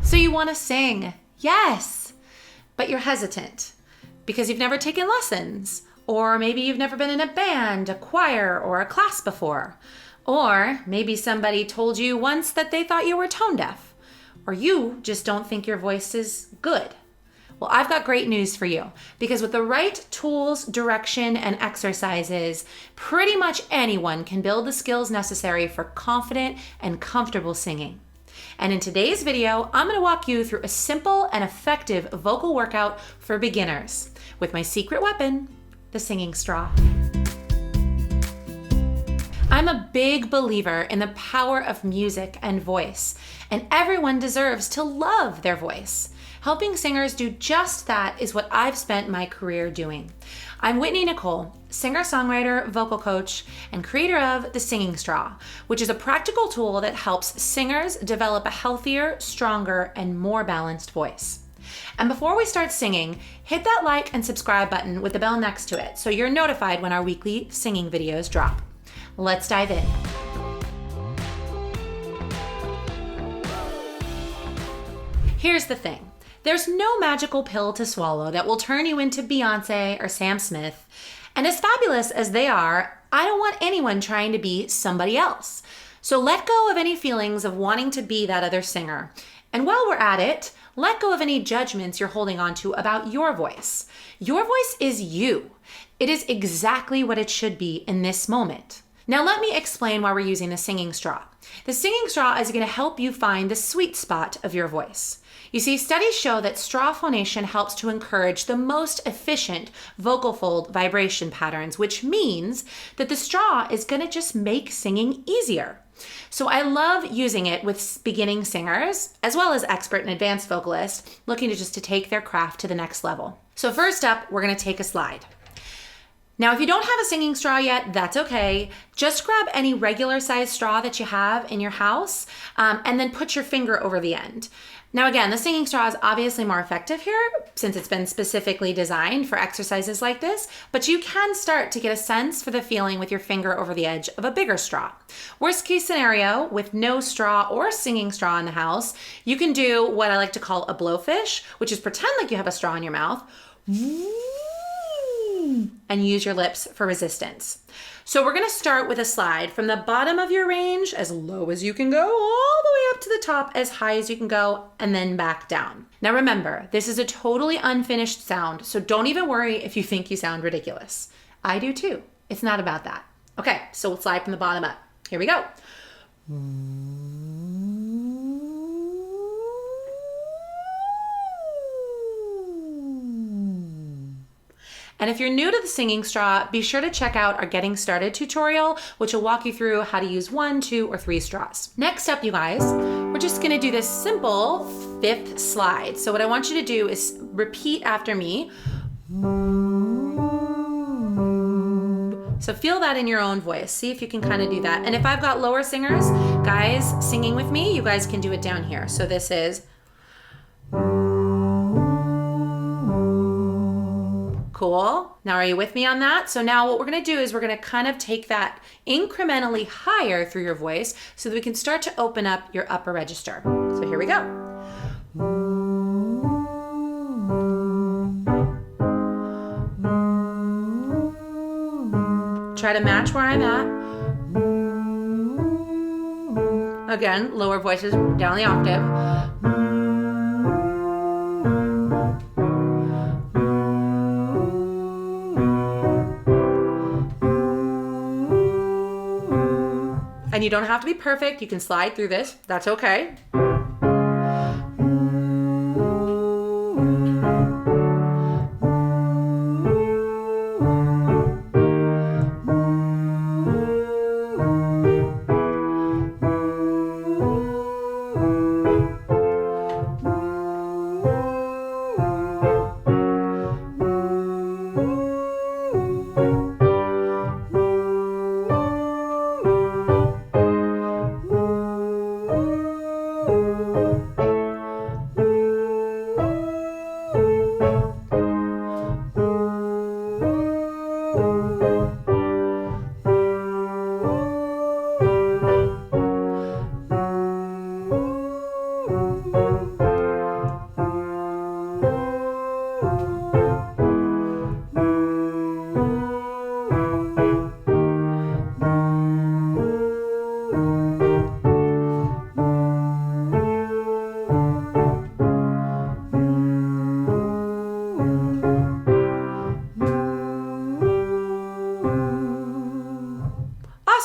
So you want to sing, yes, but you're hesitant because you've never taken lessons, or maybe you've never been in a band, a choir, or a class before. Or maybe somebody told you once that they thought you were tone deaf, or you just don't think your voice is good. Well, I've got great news for you, because with the right tools, direction, and exercises, pretty much anyone can build the skills necessary for confident and comfortable singing. And in today's video, I'm gonna walk you through a simple and effective vocal workout for beginners with my secret weapon, the singing straw. I'm a big believer in the power of music and voice, and everyone deserves to love their voice. Helping singers do just that is what I've spent my career doing. I'm Whitney Nicole, singer-songwriter, vocal coach, and creator of The Singing Straw, which is a practical tool that helps singers develop a healthier, stronger, and more balanced voice. And before we start singing, hit that like and subscribe button with the bell next to it so you're notified when our weekly singing videos drop. Let's dive in. Here's the thing. There's no magical pill to swallow that will turn you into Beyonce or Sam Smith. And as fabulous as they are, I don't want anyone trying to be somebody else. So let go of any feelings of wanting to be that other singer. And while we're at it, let go of any judgments you're holding on to about your voice. Your voice is you. It is exactly what it should be in this moment. Now let me explain why we're using the singing straw. The singing straw is going to help you find the sweet spot of your voice. You see, studies show that straw phonation helps to encourage the most efficient vocal fold vibration patterns, which means that the straw is going to just make singing easier. So I love using it with beginning singers, as well as expert and advanced vocalists looking to take their craft to the next level. So first up, we're going to take a slide. Now, if you don't have a singing straw yet, that's okay. Just grab any regular size straw that you have in your house, and then put your finger over the end. Now again, the singing straw is obviously more effective here since it's been specifically designed for exercises like this, but you can start to get a sense for the feeling with your finger over the edge of a bigger straw. Worst case scenario, with no straw or singing straw in the house, you can do what I like to call a blowfish, which is pretend like you have a straw in your mouth, and use your lips for resistance. So we're gonna start with a slide from the bottom of your range, as low as you can go, all the way up to the top, as high as you can go, and then back down. Now remember, this is a totally unfinished sound, so don't even worry if you think you sound ridiculous. I do too. It's not about that. Okay, so we'll slide from the bottom up. Here we go. And if you're new to the singing straw, be sure to check out our Getting Started tutorial, which will walk you through how to use 1, 2, or 3 straws. Next up, you guys, we're just gonna do this simple 5th slide. So what I want you to do is repeat after me. So feel that in your own voice. See if you can kind of do that. And if I've got lower singers, guys, singing with me, you guys can do it down here. So this is cool. Now, are you with me on that? So now what we're gonna do is we're gonna kind of take that incrementally higher through your voice so that we can start to open up your upper register. So here we go. Try to match where I'm at. Again, lower voices down the octave. And you don't have to be perfect. You can slide through this. That's okay.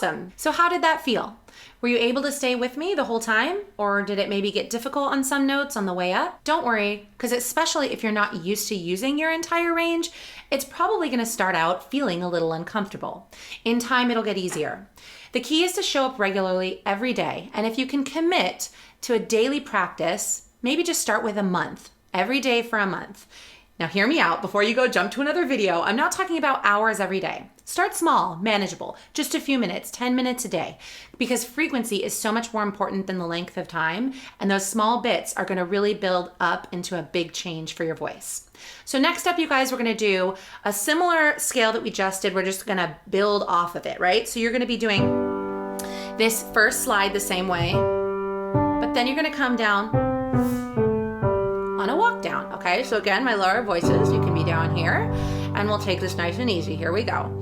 Awesome. So how did that feel? Were you able to stay with me the whole time? Or did it maybe get difficult on some notes on the way up? Don't worry, because especially if you're not used to using your entire range, it's probably going to start out feeling a little uncomfortable. In time, it'll get easier. The key is to show up regularly every day. And if you can commit to a daily practice, maybe just start with a month, every day for a month. Now hear me out before you go jump to another video. I'm not talking about hours every day. Start small, manageable, just a few minutes, 10 minutes a day, because frequency is so much more important than the length of time. And those small bits are gonna really build up into a big change for your voice. So next up, you guys, we're gonna do a similar scale that we just did. We're just gonna build off of it, right? So you're gonna be doing this first slide the same way, but then you're gonna come down on a walk down, okay? So again, my lower voices, you can be down here, and we'll take this nice and easy. Here we go.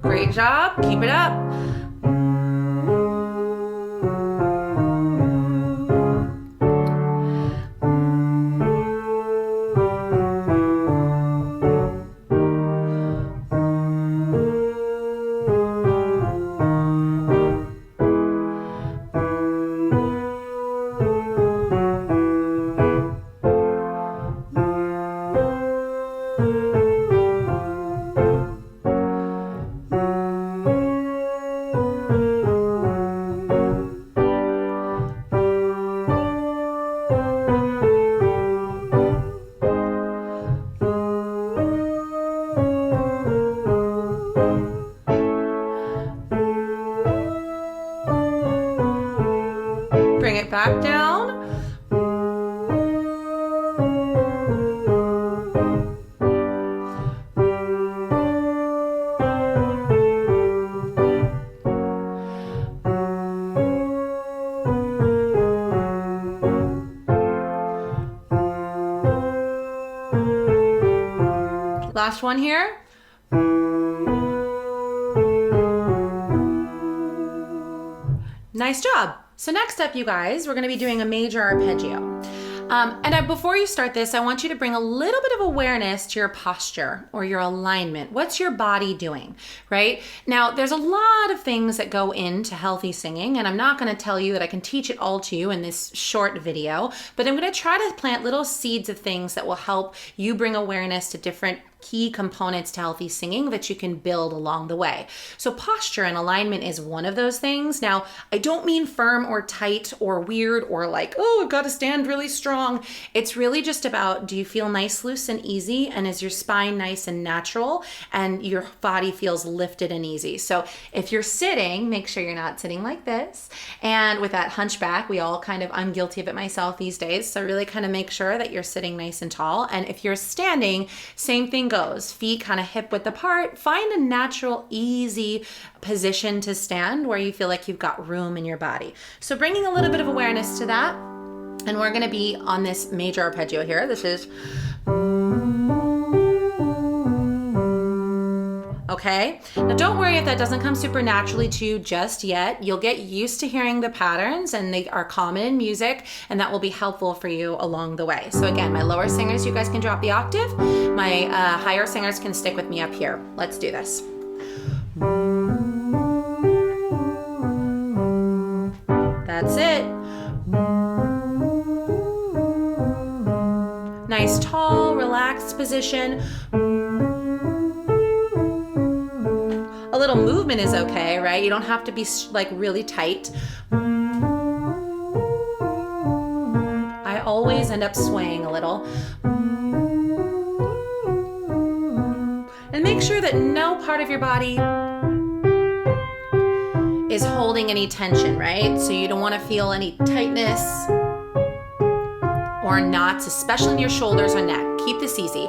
Great job, keep it up. Bring it back down. Last one here. Nice job. So next up, you guys, we're gonna be doing a major arpeggio. Before you start this, I want you to bring a little bit of awareness to your posture or your alignment. What's your body doing, right? Now, there's a lot of things that go into healthy singing, and I'm not gonna tell you that I can teach it all to you in this short video, but I'm gonna try to plant little seeds of things that will help you bring awareness to different key components to healthy singing that you can build along the way. So posture and alignment is one of those things. Now, I don't mean firm or tight or weird or like, oh, I've got to stand really strong. It's really just about, do you feel nice, loose, and easy? And is your spine nice and natural? And your body feels lifted and easy. So if you're sitting, make sure you're not sitting like this. And with that hunchback, I'm guilty of it myself these days. So really kind of make sure that you're sitting nice and tall. And if you're standing, same thing goes. Feet kind of hip width apart. Find a natural, easy position to stand where you feel like you've got room in your body. So bringing a little bit of awareness to that. And we're going to be on this major arpeggio here. This is... Okay, now don't worry if that doesn't come super naturally to you just yet. You'll get used to hearing the patterns, and they are common in music, and that will be helpful for you along the way. So again, my lower singers, you guys can drop the octave. My higher singers can stick with me up here. Let's do this. That's it. Nice, tall, relaxed position. A little movement is okay, right? You don't have to be like really tight. I always end up swaying a little. And make sure that no part of your body is holding any tension, right? So you don't want to feel any tightness or knots, especially in your shoulders or neck. Keep this easy.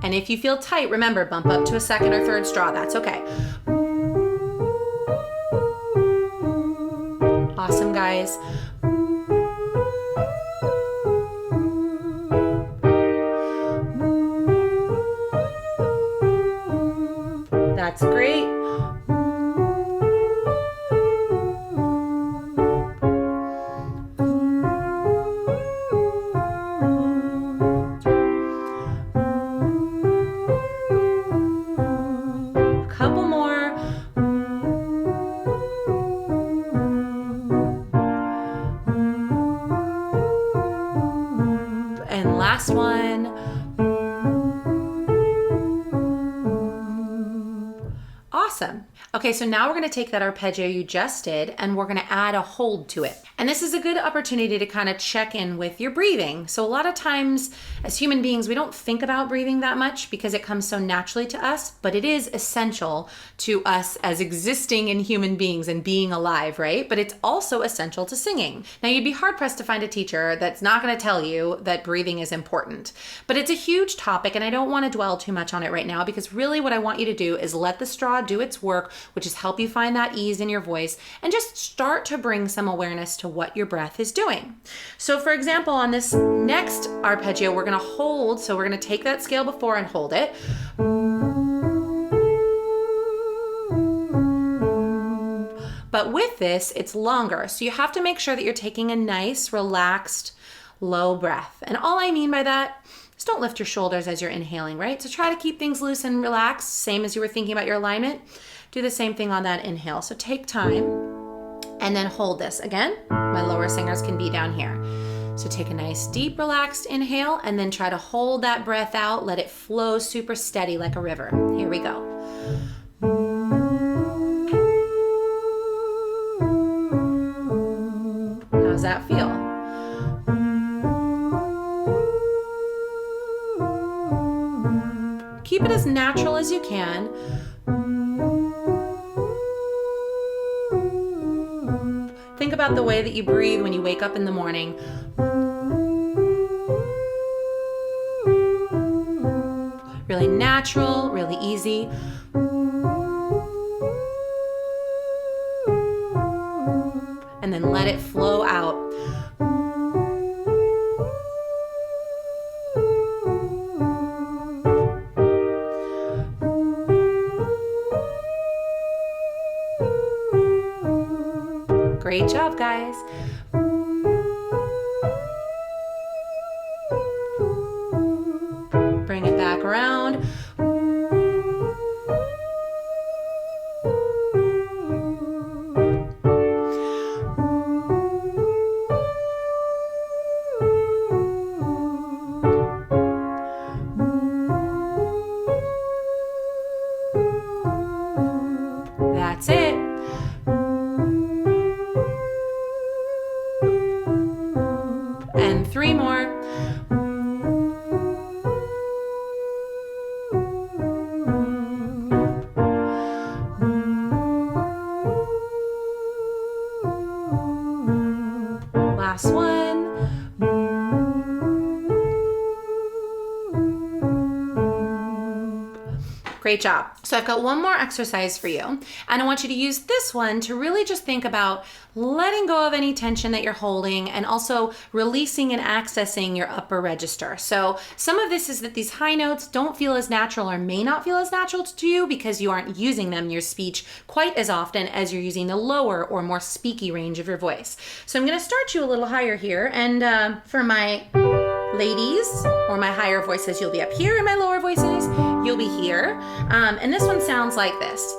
And if you feel tight, remember, bump up to a second or third straw. That's okay. Awesome, guys. That's great. Couple more. And last one. Awesome. Okay, so now we're going to take that arpeggio you just did and we're going to add a hold to it. And this is a good opportunity to kind of check in with your breathing. So a lot of times as human beings, we don't think about breathing that much because it comes so naturally to us, but it is essential to us as existing in human beings and being alive, right? But it's also essential to singing. Now, you'd be hard pressed to find a teacher that's not going to tell you that breathing is important, but it's a huge topic and I don't want to dwell too much on it right now because really what I want you to do is let the straw do its work, which is help you find that ease in your voice and just start to bring some awareness to what your breath is doing. So for example, on this next arpeggio, we're going to hold. So we're going to take that scale before and hold it. But with this, it's longer. So you have to make sure that you're taking a nice, relaxed, low breath. And all I mean by that is don't lift your shoulders as you're inhaling, right? So try to keep things loose and relaxed, same as you were thinking about your alignment. Do the same thing on that inhale. So take time and then hold this. Again, my lower singers can be down here. So take a nice deep relaxed inhale and then try to hold that breath out. Let it flow super steady like a river. Here we go. How's that feel? Keep it as natural as you can. Think about the way that you breathe when you wake up in the morning. Really natural, really easy. And then let it flow out. Great job, guys. Bring it back around. That's it. And 3 more. Last one. Great job. So I've got one more exercise for you, and I want you to use this one to really just think about letting go of any tension that you're holding and also releasing and accessing your upper register. So some of this is that these high notes don't feel as natural or may not feel as natural to you because you aren't using them in your speech quite as often as you're using the lower or more speaky range of your voice. So I'm going to start you a little higher here, and for my ladies or my higher voices, you'll be up here, and my lower voices, you'll be here. And this one sounds like this.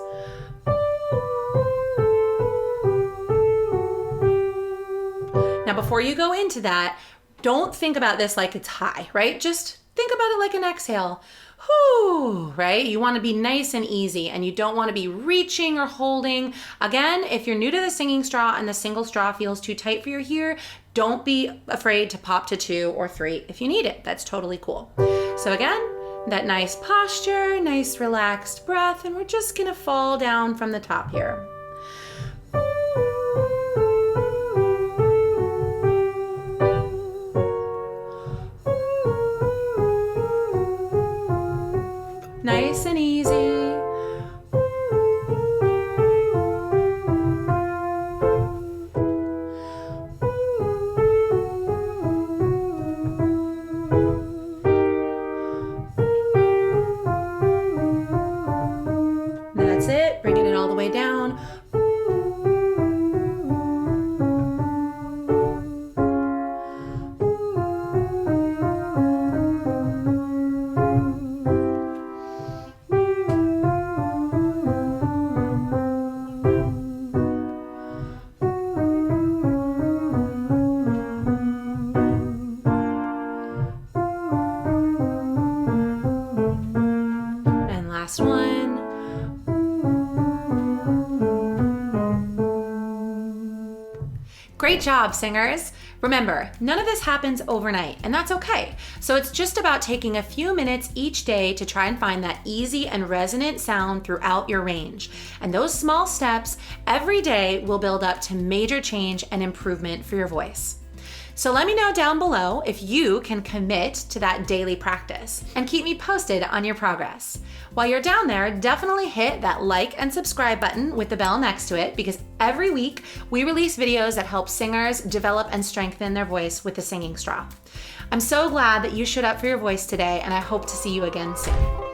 Now, before you go into that, don't think about this like it's high, right? Just think about it like an exhale. Whoo, right? You want to be nice and easy, and you don't want to be reaching or holding. Again, if you're new to the singing straw and the single straw feels too tight for your ear, don't be afraid to pop to 2 or 3 if you need it. That's totally cool. So again, that nice posture, nice relaxed breath, and we're just gonna fall down from the top here. Great job, singers! Remember, none of this happens overnight, and that's okay. So it's just about taking a few minutes each day to try and find that easy and resonant sound throughout your range. And those small steps every day will build up to major change and improvement for your voice. So let me know down below if you can commit to that daily practice and keep me posted on your progress. While you're down there, definitely hit that like and subscribe button with the bell next to it, because every week we release videos that help singers develop and strengthen their voice with the singing straw. I'm so glad that you showed up for your voice today, and I hope to see you again soon.